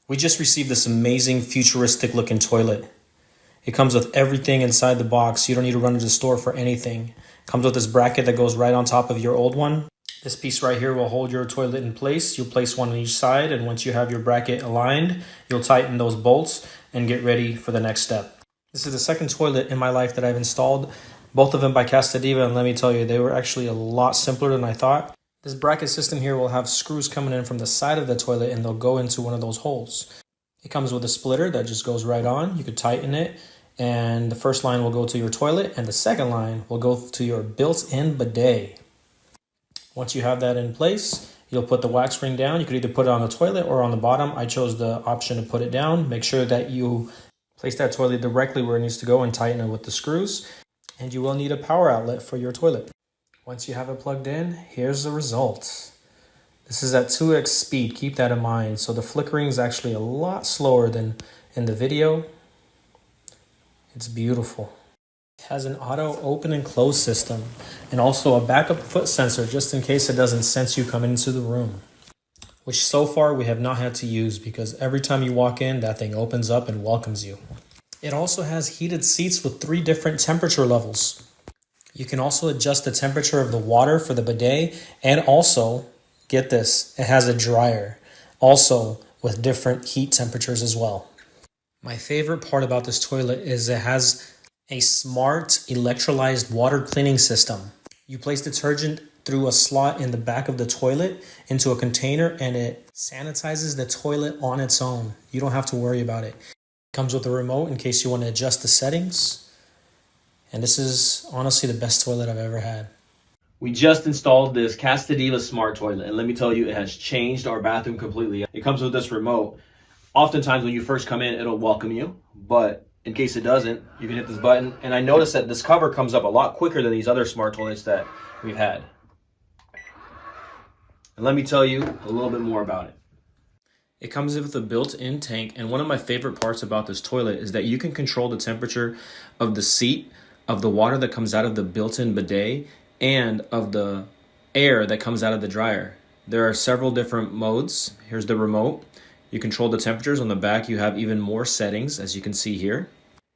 We just received this amazing futuristic looking toilet. It comes with everything inside the box. You don't need to run to the store for anything. It comes with this bracket that goes right on top of your old one. This piece right here will hold your toilet in place. You'll place one on each side, and once you have your bracket aligned, you'll tighten those bolts and get ready for the next step. This is the second toilet in my life that I've installed, both of them by Casta Diva, and let me tell you, they were actually a lot simpler than I thought. This bracket system here will have screws coming in from the side of the toilet, and they'll go into one of those holes. It comes with a splitter that just goes right on. You could tighten it, and the first line will go to your toilet, and the second line will go to your built-in bidet. Once you have that in place, you'll put the wax ring down. You could either put it on the toilet or on the bottom. I chose the option to put it down. Make sure that you place that toilet directly where it needs to go and tighten it with the screws. And you will need a power outlet for your toilet. Once you have it plugged in, here's the result. This is at 2x speed, keep that in mind. So the flickering is actually a lot slower than in the video. It's beautiful. It has an auto open and close system and also a backup foot sensor just in case it doesn't sense you coming into the room, which so far we have not had to use because every time you walk in, that thing opens up and welcomes you. It also has heated seats with 3 different temperature levels. You can also adjust the temperature of the water for the bidet, and also, get this, it has a dryer, also with different heat temperatures as well. My favorite part about this toilet is it has a smart electrolyzed water cleaning system. You place detergent through a slot in the back of the toilet into a container, and it sanitizes the toilet on its own. You don't have to worry about it. It comes with a remote in case you want to adjust the settings. And this is honestly the best toilet I've ever had. We just installed this Casta Diva Smart Toilet, and let me tell you, it has changed our bathroom completely. It comes with this remote. Oftentimes when you first come in, it'll welcome you, but in case it doesn't, you can hit this button. And I noticed that this cover comes up a lot quicker than these other smart toilets that we've had. And let me tell you a little bit more about it. It comes with a built-in tank, and one of my favorite parts about this toilet is that you can control the temperature of the seat, of the water that comes out of the built-in bidet, and of the air that comes out of the dryer. There are several different modes. Here's the remote. You control the temperatures. On the back, you have even more settings, as you can see here.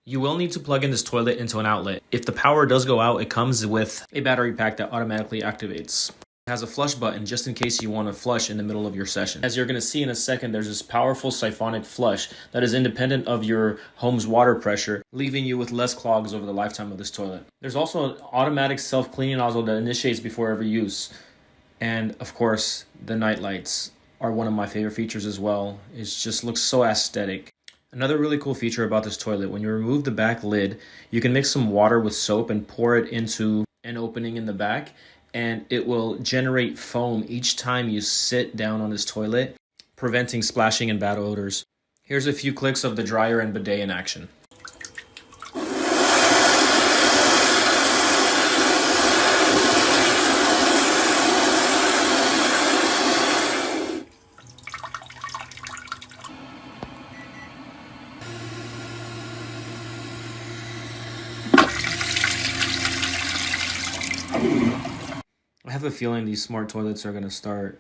You will need to plug in this toilet into an outlet. If the power does go out, it comes with a battery pack that automatically activates. It has a flush button just in case you want to flush in the middle of your session. As you're going to see in a second, there's this powerful siphonic flush that is independent of your home's water pressure, leaving you with less clogs over the lifetime of this toilet. There's also an automatic self-cleaning nozzle that initiates before every use. And of course, the night lights are one of my favorite features as well. It just looks so aesthetic. Another really cool feature about this toilet, when you remove the back lid, you can mix some water with soap and pour it into an opening in the back, and it will generate foam each time you sit down on this toilet, preventing splashing and bad odors. Here's a few clicks of the dryer and bidet in action. I have a feeling these smart toilets are going to start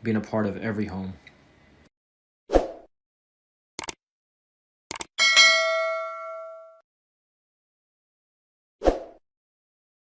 being a part of every home.